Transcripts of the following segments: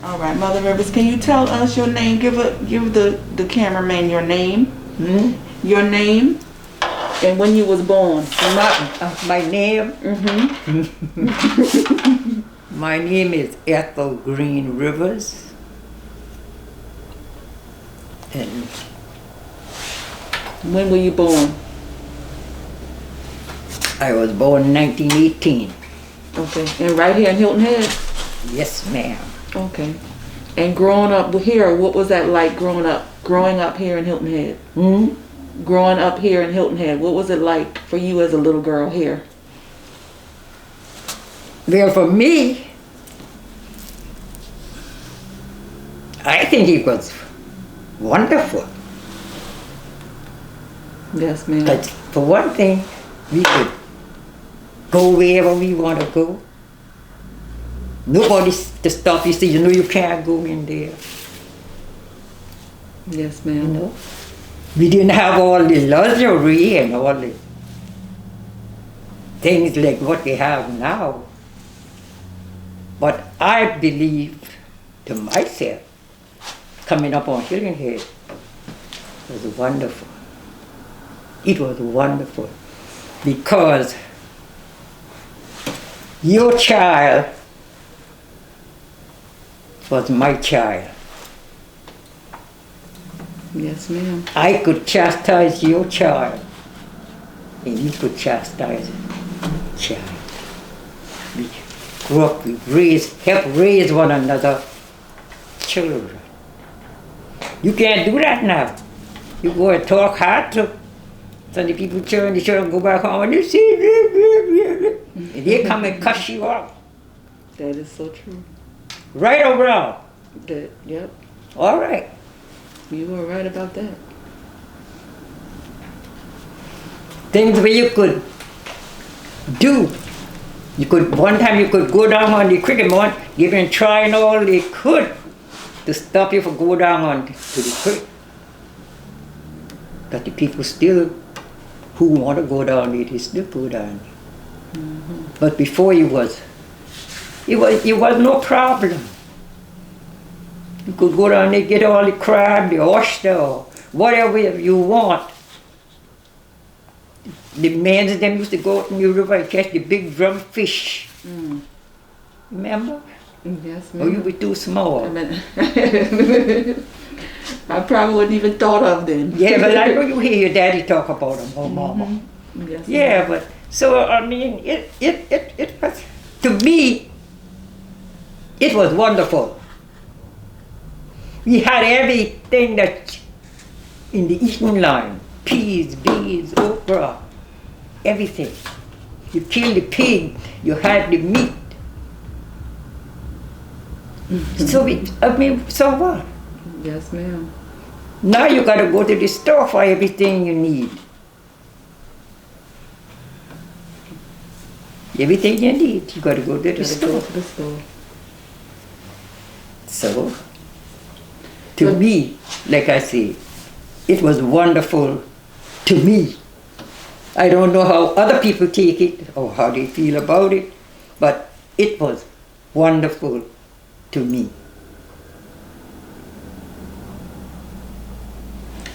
All right, Mother Rivers, can you tell us your name? Give the cameraman your name. Hmm? Your name and when you was born. My name? Mm-hmm. My name is Ethel Green Rivers. And When were you born? I was born in 1918. Okay. And right here in Hilton Head? Yes, ma'am. Okay. And growing up here, what was that like growing up here in Hilton Head? Hmm? Growing up here in Hilton Head, what was it like for you as a little girl here? Well, for me, I think it was wonderful. Yes, ma'am. But for one thing, we could go wherever we want to go. Nobody to stop you, say, you know, you can't go in there. Yes, You ma'am. know, we didn't have all the luxury and all the things like what we have now. But I believe to myself, coming up on Hilton Head was wonderful. It was wonderful because your child was my child. Yes, ma'am. I could chastise your child, and you could chastise a child. We grew up, we helped raise one another children. You can't do that now. You go and talk hard to some of the people, turn the children go back home and they say, and they come and cuss you out. That is so true. Right or wrong? Yep. All right. You were right about that. Things where you could do. One time you could go down on the cricket mound, give and trying all they could to stop you from going down on to the creek. But the people still, who want to go down there, they still go down there. Mm-hmm. But before it was no problem. You could go down there, get all the crab, the oyster, or whatever you want. The men of them used to go out in the river and catch the big drum fish. Mm. Remember? Yes, Or you ma'am. were too small. I probably wouldn't even thought of then. Yeah, but I know you hear your daddy talk about them, oh mama. Mm-hmm. Yes, Yeah, ma'am. but so I mean, it was, to me, it was wonderful. We had everything that in the eating line: peas, beans, okra, everything. You kill the pig, you had the meat. Mm-hmm. So what? Yes, ma'am. Now you gotta go to the store for everything you need. Everything you need, you gotta go to the Gotta store. go to the store. So, to me, like I say, it was wonderful to me. I don't know how other people take it or how they feel about it, but it was wonderful to me.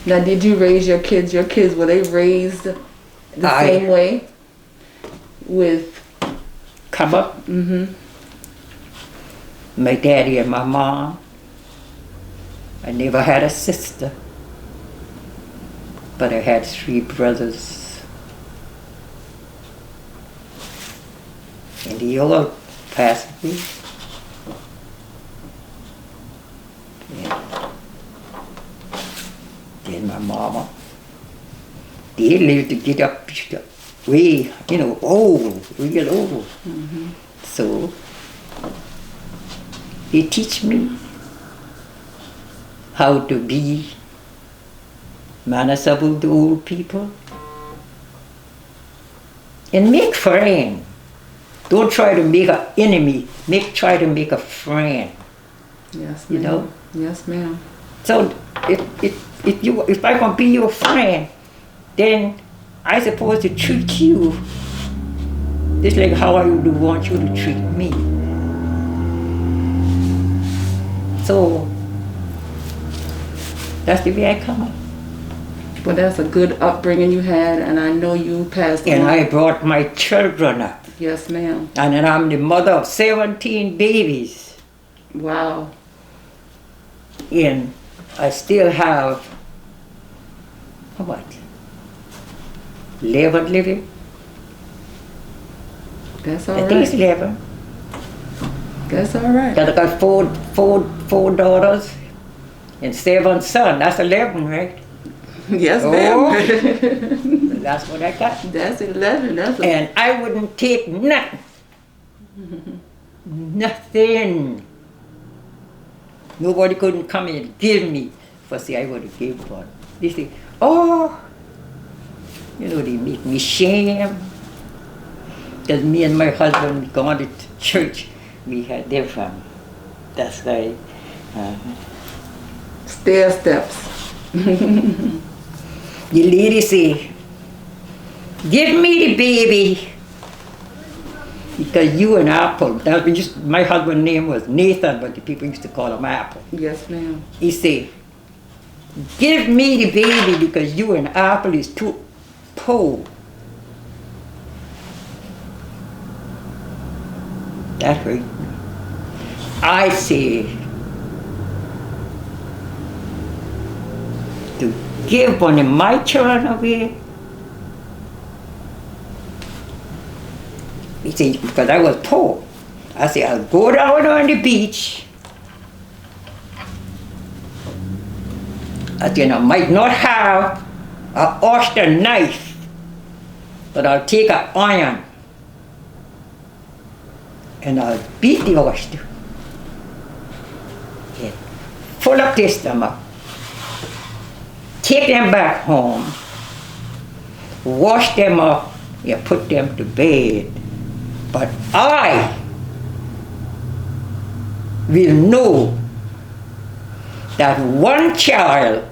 Now, did you raise your kids? Your kids, were they raised the same way? With come up, mm-hmm. my daddy and my mom. I never had a sister, but I had 3 brothers. And they all passed away. Yeah. Then my mama, they lived to get up way, old, real old. Mm-hmm. So they teach me how to be manageable to old people and make friends. Don't try to make an enemy. Try to make a friend. Yes, ma'am. You know. Yes, ma'am. So if I can be your friend, then I supposed to treat you just like how I would want you to treat me. So that's the way I come up. But that's a good upbringing you had, and I know you passed And on. I brought my children up. Yes, ma'am. And then I'm the mother of 17 babies. Wow. And I still have, how much? 11 living? That's all I right. think it's 11. That's all right. Because I got four daughters and 7 sons. That's 11, right? Yes, Oh. ma'am. That's what I got. That's 11. That's a, And I wouldn't take nothing. Nothing. Nobody couldn't come and give me. For say I would have gave one. They say, oh, you know, they make me shame. Because me and my husband, we gone to church, we had their family. That's why. stair steps. The lady say, give me the baby. Because you and Apple, that was just, my husband's name was Nathan, but the people used to call him Apple. Yes, ma'am. He say, give me the baby because you and Apple is too poor. That hurt me. I say, to give one of my children away. He said, because I was poor. I said, I'll go down on the beach. I said, I might not have an oyster knife, but I'll take an iron and I'll beat the oyster. And full up their stomach. Take them back home. Wash them up and put them to bed. But I will know that one child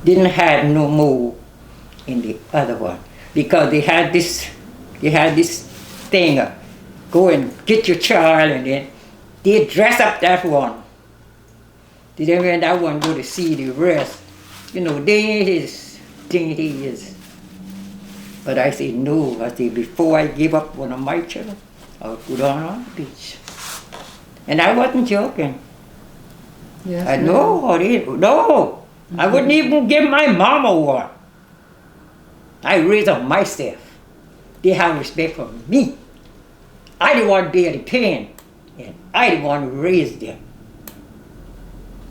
didn't have no more in the other one. Because they had this thing, go and get your child, and then they dress up that one. Then when that one go to see the rest, you know, they his thing he is. But I say no. I say before I give up one of my children, I'll go down on the beach. And I wasn't joking. Yes, I ma'am. no, I wouldn't even give my mama one. I raised up myself. They have respect for me. I the one bear the pain, and I the one who raised them.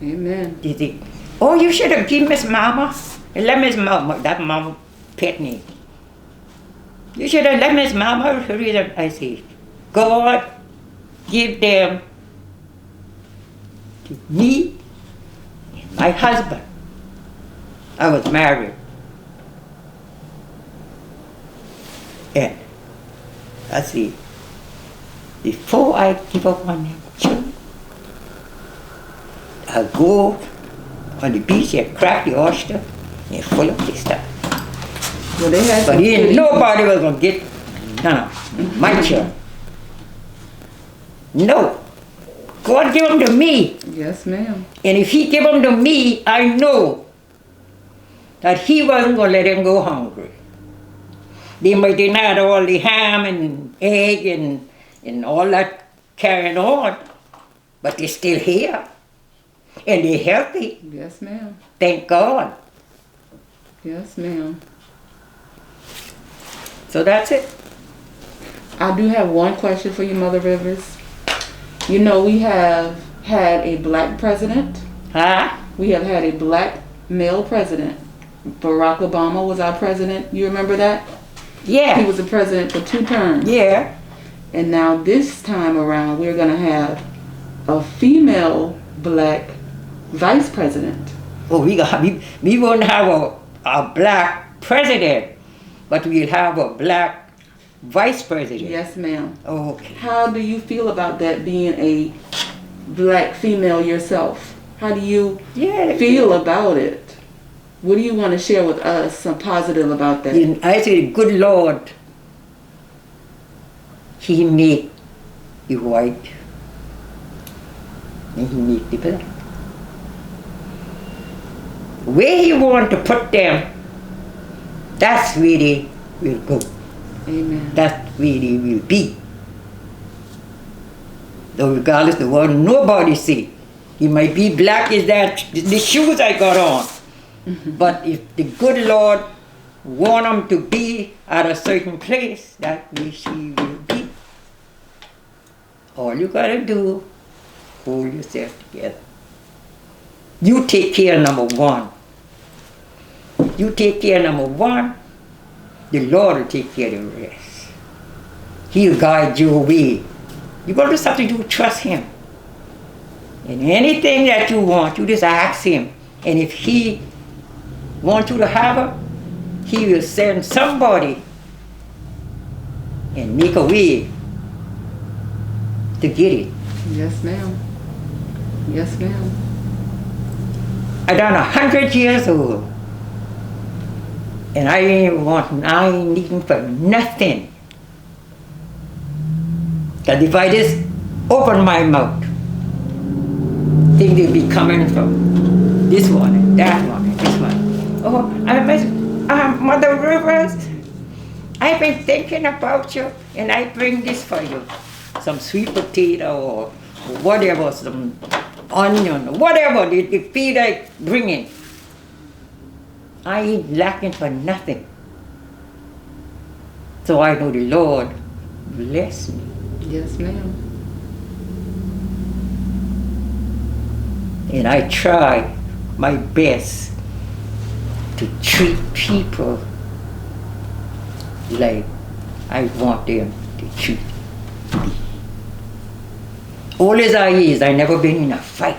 Amen. They think, oh, you should have given Miss Mama, and let Miss Mama, that mama pet name. You should have let Miss Mama raise them. I say, God, give them to me and my husband. I was married. And I see, before I give up on them children, I'll go on the beach and crack the oyster and full of this stuff. Well, they had But some he, good nobody was going to get my children. No. God give them to me. eating. Yes, ma'am. And if he give them to me, I know that he wasn't going to let them go hungry. They might have had all the ham and egg and all that carrying on, but they're still here. And they're healthy. Yes, ma'am. Thank God. Yes, ma'am. So that's it. I do have one question for you, Mother Rivers. You know, we have had a black president. Huh? We have had a black male president. Barack Obama was our president. You remember that? He Yeah. was the president for 2 terms. Yeah. And now this time around, we're going to have a female black vice president. Oh, we won't have a black president, but we'll have a black vice president. Yes, ma'am. Oh, okay. How do you feel about that, being a black female yourself? How do you Yeah. feel about it? What do you want to share with us, some positive about that? And I say, good Lord, He made you white. And he make the black. Where he want to put them, that's where they will go. Amen. That's where they will be. Though regardless of what nobody see. He might be black as that the shoes I got on. But if the good Lord want him to be at a certain place, that where she will be. All you gotta do, hold yourself together. You take care of number one. You take care of number one, the Lord will take care of the rest. He'll guide your way. You gotta do something to trust him. And anything that you want, you just ask him. And if he wants you to have it, he will send somebody and make a way to get it. Yes, ma'am. Yes, ma'am. I done 100 years old. And I ain't needing for nothing. Because if I just open my mouth, things will be coming from this one and that one and this one. Oh, Mother Rivers, I've been thinking about you and I bring this for you. Some sweet potato or whatever, some onion, or whatever the feed I bring in. I ain't lacking for nothing. So I know the Lord bless me. Yes, ma'am. And I try my best to treat people like I want them to treat me. All as I is, I never been in a fight.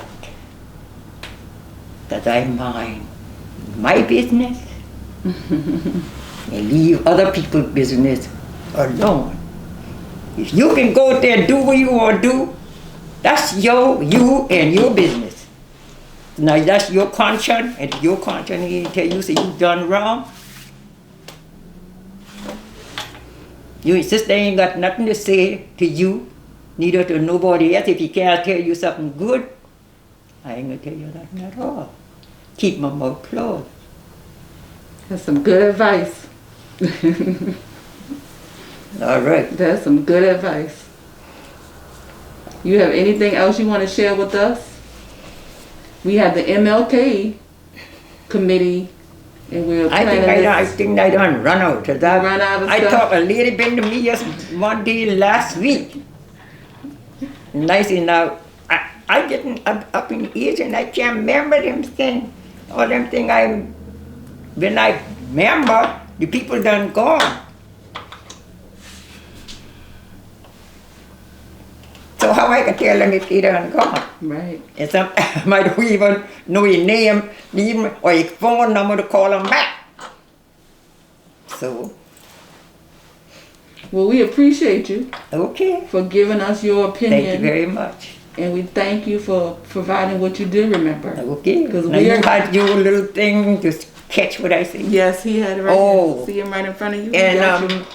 That I mind my business and leave other people's business alone. If you can go out there and do what you want to do, that's you and your business. Now that's your conscience, and if your conscience tell you say you done wrong, your sister ain't got nothing to say to you, neither to nobody else. If he can't tell you something good, I ain't gonna tell you nothing at all. Keep my mouth closed. That's some good advice. All right. That's some good advice. You have anything else you want to share with us? We have the MLK committee, and we're planning I think I done run out of that. Run out of I stuff? thought a lady been to me just one day last week. Nice enough. I getting up in age and I can't remember them things. All them things when I remember, the people done gone. So how I can tell them if they done gone? Right. And some I don't even know your name, even or your phone number to call them back. So. Well, we appreciate you Okay. for giving us your opinion. Thank you very much. And we thank you for providing what you did remember. Okay. Because now you had your little thing to catch what I say. Yes, he had it right Oh. here. See him right in front of you? And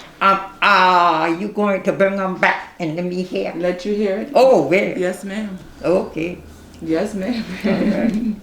you going to bring them back and let me hear? Let you hear it? Oh, where? Yes, ma'am. Okay. Yes, ma'am. All right.